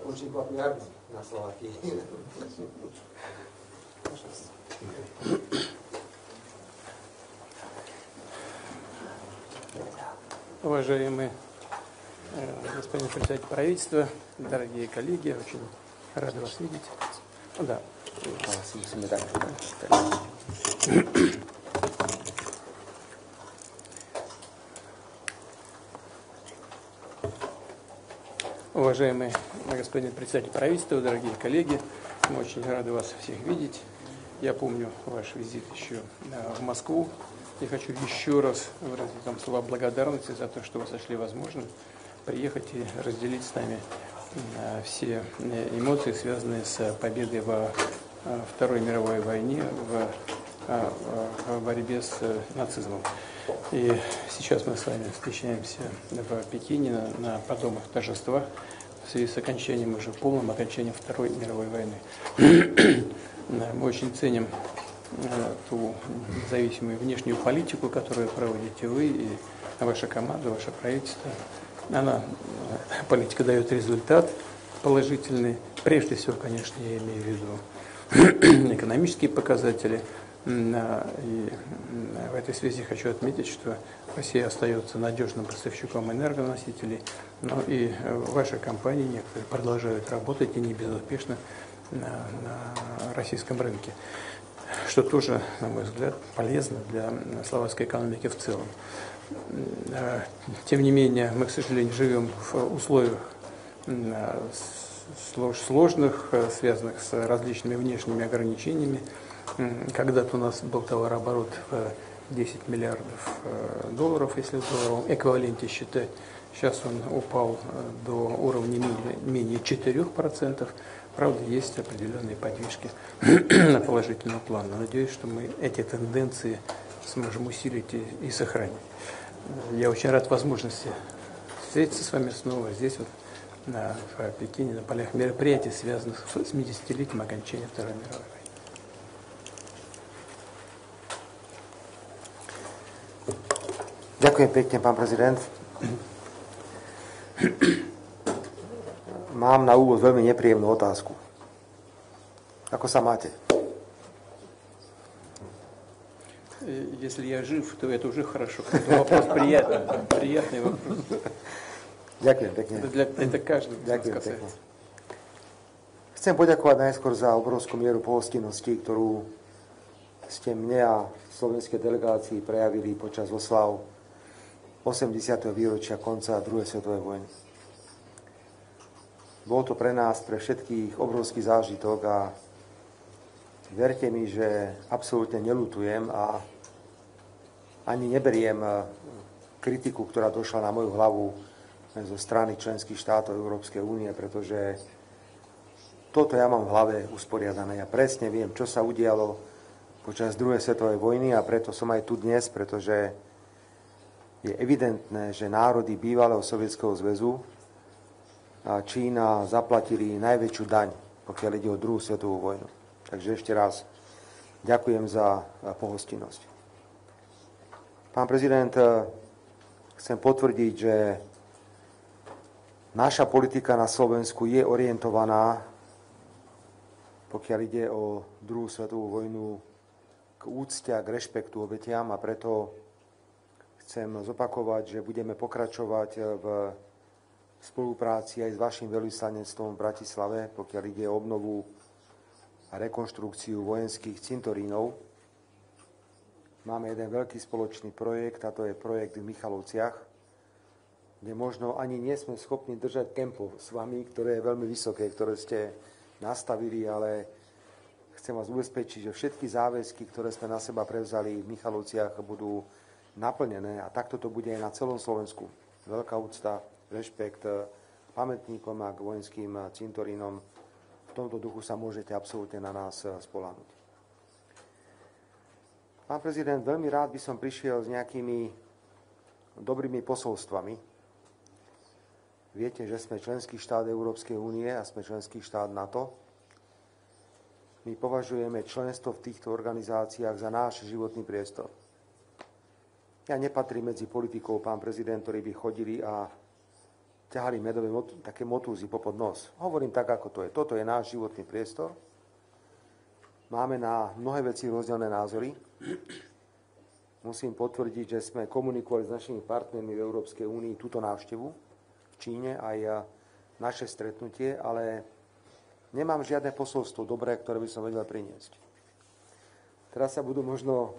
Очень популярный на Словакии. Уважаемый господин председатель правительства, дорогие коллеги, очень рад вас видеть. Да. Уважаемый господин председатель правительства, дорогие коллеги, мы очень рады вас всех видеть. Я помню ваш визит еще в Москву и хочу еще раз выразить вам слова благодарности за то, что вы сочли возможным приехать и разделить с нами все эмоции, связанные с победой во Второй мировой войне, в борьбе с нацизмом. И сейчас мы с вами встречаемся в Пекине на подобных торжествах в связи с окончанием, уже полным окончанием Второй мировой войны. Мы очень ценим ту независимую внешнюю политику, которую проводите вы и ваша команда, ваше правительство. Политика дает результат положительный. Прежде всего, конечно, я имею в виду экономические показатели. И в этой связи хочу отметить, что Россия остается надежным поставщиком энергоносителей, но и ваши компании некоторые продолжают работать и не безуспешно на российском рынке, что тоже, на мой взгляд, полезно для словацкой экономики в целом. Тем не менее, мы, к сожалению, живем в условиях сложных, связанных с различными внешними ограничениями. Когда-то у нас был товарооборот в 10 миллиардов долларов, если в долларовом эквиваленте считать. Сейчас он упал до уровня менее 4%. Правда, есть определенные подвижки на положительного плана. Надеюсь, что мы эти тенденции сможем усилить и сохранить. Я очень рад возможности встретиться с вами снова здесь, в Пекине, на полях мероприятий, связанных с 70-летием окончания Второй мировой войны. Ďakujem pekne, pán prezident. Mám na úvod veľmi nepríjemnú otázku. Ako sa máte? Если я жив, то это уже хорошо. Это вопрос приятный вопрос. Ďakujem pekne. Это каждый Ďakujem касается. pekne. Chcem poďakovať najskôr za obrovskú mieru pohostinnosti, ktorú ste mne a slovenskej delegácii prejavili počas oslav 80. výročia konca druhej svetovej vojny. Bol to pre nás, pre všetkých, obrovský zážitok a verte mi, že absolútne neľutujem a ani neberiem kritiku, ktorá došla na moju hlavu zo strany členských štátov Európskej únie, pretože toto ja mám v hlave usporiadané. Ja presne viem, čo sa udialo počas druhej svetovej vojny a preto som aj tu dnes, pretože je evidentné, že národy bývalého Sovietskeho zväzu a Čína zaplatili najväčšiu daň, pokiaľ ide o druhú svetovú vojnu. Takže ešte raz ďakujem za pohostinnosť. Pán prezident, chcem potvrdiť, že naša politika na Slovensku je orientovaná, pokiaľ ide o druhú svetovú vojnu, k úcte a k rešpektu obetiam a preto chcem zopakovať, že budeme pokračovať v spolupráci aj s vašim veľvyslanectvom v Bratislave, pokiaľ ide o obnovu a rekonštrukciu vojenských cintorínov. Máme jeden veľký spoločný projekt, a to je projekt v Michalovciach, kde možno ani nie sme schopní držať tempo s vami, ktoré je veľmi vysoké, ktoré ste nastavili, ale chcem vás ubezpečiť, že všetky záväzky, ktoré sme na seba prevzali v Michalovciach, budú naplnené a takto to bude aj na celom Slovensku. Veľká úcta, rešpekt k pamätníkom a k vojenským cintorínom. V tomto duchu sa môžete absolútne na nás spoľahnúť. Pán prezident, veľmi rád by som prišiel s nejakými dobrými posolstvami. Viete, že sme členský štát Európskej únie a sme členský štát NATO. My považujeme členstvo v týchto organizáciách za náš životný priestor. Ja nepatrím medzi politikov, pán prezident, ktorí by chodili a ťahali medové také motúzy popod nos. Hovorím tak, ako to je. Toto je náš životný priestor. Máme na mnohé veci rozdielne názory. Musím potvrdiť, že sme komunikovali s našimi partnermi v Európskej únii túto návštevu v Číne, aj naše stretnutie, ale nemám žiadne posolstvo dobré, ktoré by som vedel priniesť. Teraz sa budú možno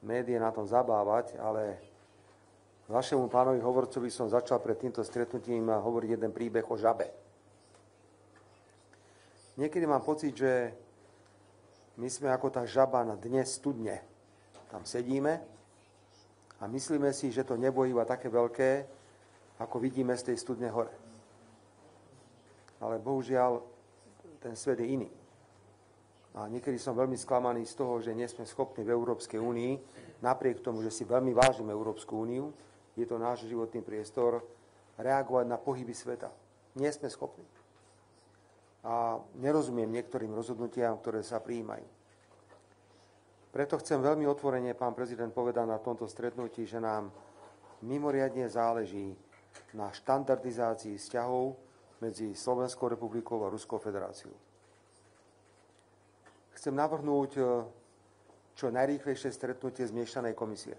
médiá na tom zabávať, ale vašemu pánovi hovorcovi som začal pred týmto stretnutím hovoriť jeden príbeh o žabe. Niekedy mám pocit, že my sme ako tá žaba na dne studne. Tam sedíme a myslíme si, že to nebo je iba také veľké, ako vidíme z tej studne hore. Ale bohužiaľ, ten svet je iný. A niekedy som veľmi sklamaný z toho, že nie sme schopní v Európskej únii, napriek tomu, že si veľmi vážime Európsku úniu, je to náš životný priestor, reagovať na pohyby sveta. Nie sme schopní. A nerozumiem niektorým rozhodnutiam, ktoré sa prijímajú. Preto chcem veľmi otvorene, pán prezident, povedať na tomto stretnutí, že nám mimoriadne záleží na štandardizácii vzťahov medzi Slovenskou republikou a Ruskou federáciou. Chcem navrhnúť čo najrýchlejšie stretnutie zmiešanej komisie.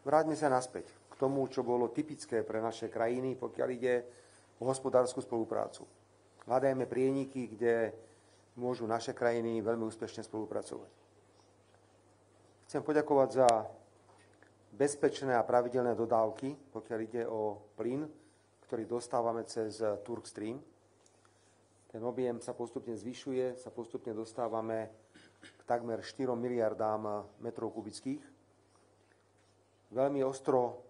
Vráťme sa naspäť k tomu, čo bolo typické pre naše krajiny, pokiaľ ide o hospodárskú spoluprácu. Hľadajme prieniky, kde môžu naše krajiny veľmi úspešne spolupracovať. Chcem poďakovať za bezpečné a pravidelné dodávky, pokiaľ ide o plyn, ktorý dostávame cez Turkstream. Ten objem sa postupne zvyšuje, sa postupne dostávame k takmer 4 miliardám metrov kubických. Veľmi ostro,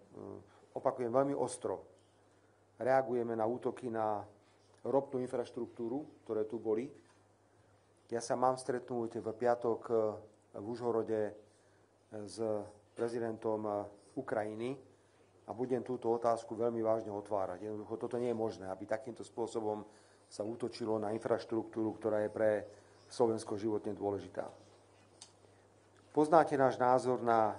opakujem, veľmi ostro reagujeme na útoky na ropnú infraštruktúru, ktoré tu boli. Ja sa mám stretnúť v piatok v Užhorode s prezidentom Ukrajiny a budem túto otázku veľmi vážne otvárať. Jednoducho toto nie je možné, aby takýmto spôsobom sa útočilo na infraštruktúru, ktorá je pre Slovensko životne dôležitá. Poznáte náš názor na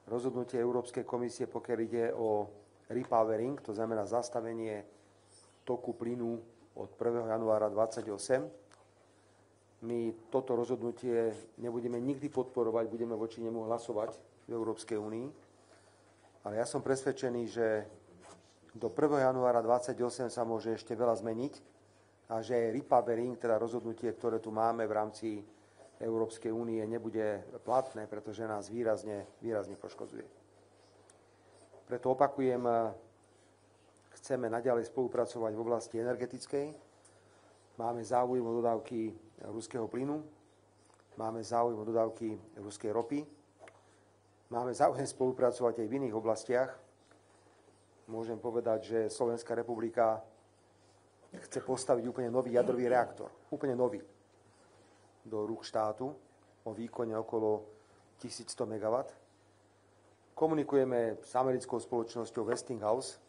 rozhodnutie Európskej komisie, pokiaľ ide o repowering, to znamená zastavenie toku plynu od 1. januára 2028. My toto rozhodnutie nebudeme nikdy podporovať, budeme voči nemu hlasovať v Európskej únii. Ale ja som presvedčený, že do 1. januára 2028 sa môže ešte veľa zmeniť a že aj repowering, teda rozhodnutie, ktoré tu máme v rámci Európskej únie, nebude platné, pretože nás výrazne poškodzuje. Preto opakujem, chceme naďalej spolupracovať v oblasti energetickej. Máme záujem o dodávky ruského plynu, máme záujem o dodávky ruskej ropy, máme záujem spolupracovať aj v iných oblastiach. Môžem povedať, že Slovenská republika chce postaviť úplne nový jadrový reaktor, úplne nový, do rúk štátu o výkone okolo 1100 MW. Komunikujeme s americkou spoločnosťou Westinghouse.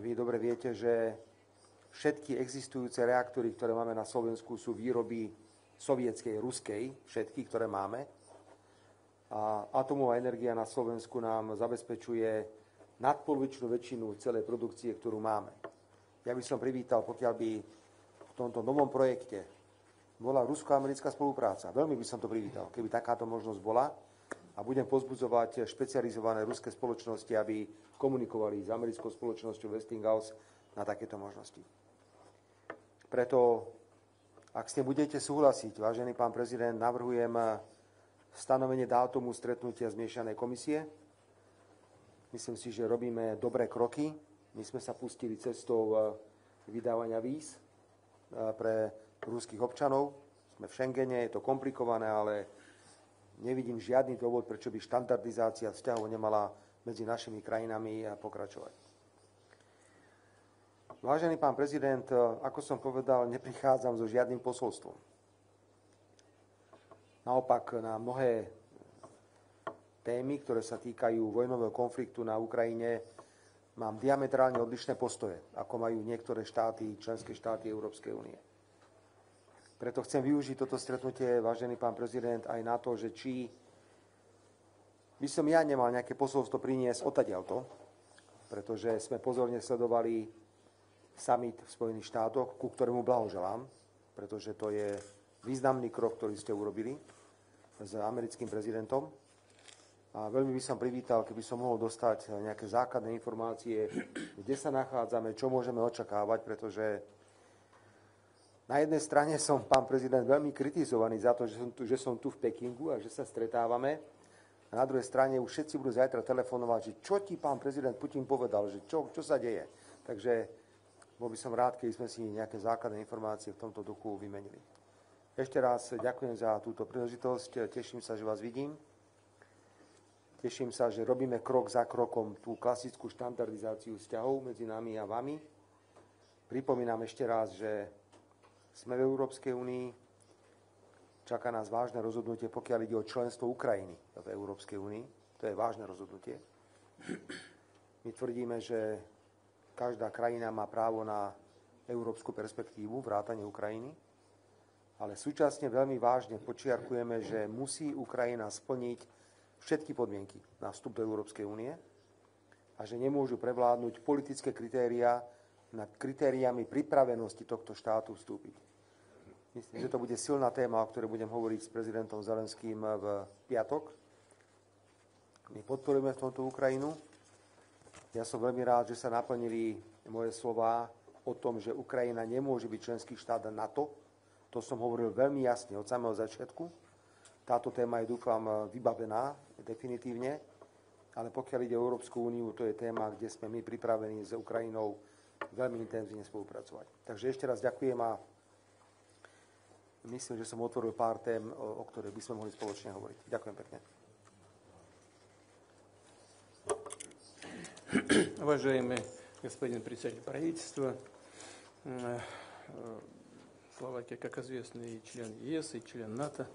Vy dobre viete, že všetky existujúce reaktory, ktoré máme na Slovensku, sú výroby sovietskej, ruskej, všetky, ktoré máme. A atomová energia na Slovensku nám zabezpečuje nadpolovičnú väčšinu celej produkcie, ktorú máme. Ja by som privítal, pokiaľ by v tomto novom projekte bola rusko-americká spolupráca. Veľmi by som to privítal, keby takáto možnosť bola. A budem pozbudzovať špecializované ruské spoločnosti, aby komunikovali s americkou spoločnosťou Westinghouse na takéto možnosti. Preto, ak s tým budete súhlasiť, vážený pán prezident, navrhujem stanovenie dátumu stretnutia zmiešanej komisie. Myslím si, že robíme dobré kroky. My sme sa pustili cestou vydávania víz pre ruských občanov. Sme v Schengene, je to komplikované, ale nevidím žiadny dôvod, prečo by štandardizácia vzťahov nemala medzi našimi krajinami pokračovať. Vážený pán prezident, ako som povedal, neprichádzam so žiadnym posolstvom. Naopak na mnohé témy, ktoré sa týkajú vojnového konfliktu na Ukrajine, mám diametrálne odlišné postoje, ako majú niektoré štáty, členské štáty Európskej únie. Preto chcem využiť toto stretnutie, vážený pán prezident, aj na to, že či by som ja nemal nejaké posolstvo priniesť odtiaľto, pretože sme pozorne sledovali summit v Spojených štátoch, ku ktorému blahoželám, pretože to je významný krok, ktorý ste urobili s americkým prezidentom. A veľmi by som privítal, keby som mohol dostať nejaké základné informácie, kde sa nachádzame, čo môžeme očakávať, pretože na jednej strane som, pán prezident, veľmi kritizovaný za to, že som tu v Pekingu a že sa stretávame. A na druhej strane už všetci budú zajtra telefonovať, že čo ti pán prezident Putin povedal, že čo sa deje. Takže bol by som rád, keby sme si nejaké základné informácie v tomto duchu vymenili. Ešte raz ďakujem za túto príležitosť, teším sa, že vás vidím. Teším sa, že robíme krok za krokom tú klasickú štandardizáciu vzťahov medzi nami a vami. Pripomínam ešte raz, že sme v Európskej únii, čaká nás vážne rozhodnutie, pokiaľ ide o členstvo Ukrajiny v Európskej únii. To je vážne rozhodnutie. My tvrdíme, že každá krajina má právo na európsku perspektívu, vrátane Ukrajiny, ale súčasne veľmi vážne podčiarkujeme, že musí Ukrajina splniť všetky podmienky na vstup do Európskej únie a že nemôžu prevládnuť politické kritériá nad kritériami pripravenosti tohto štátu vstúpiť. Myslím, že to bude silná téma, o ktorej budem hovoriť s prezidentom Zelenským v piatok. My podporujeme v tomto Ukrajinu. Ja som veľmi rád, že sa naplnili moje slová o tom, že Ukrajina nemôže byť členský štát NATO. To som hovoril veľmi jasne od samého začiatku. Táto téma je, dúfam, vybavená definitívne, ale pokiaľ ide o Európsku úniu, to je téma, kde sme my pripravení s Ukrajinou veľmi intenzívne spolupracovať. Takže ešte raz ďakujem a myslím, že som otvoril pár tém, o ktorých by sme mohli spoločne hovoriť. Ďakujem pekne. Уважаемый господин председатель правительства, Словакия, как известно, и член ЕС, и член НАТО.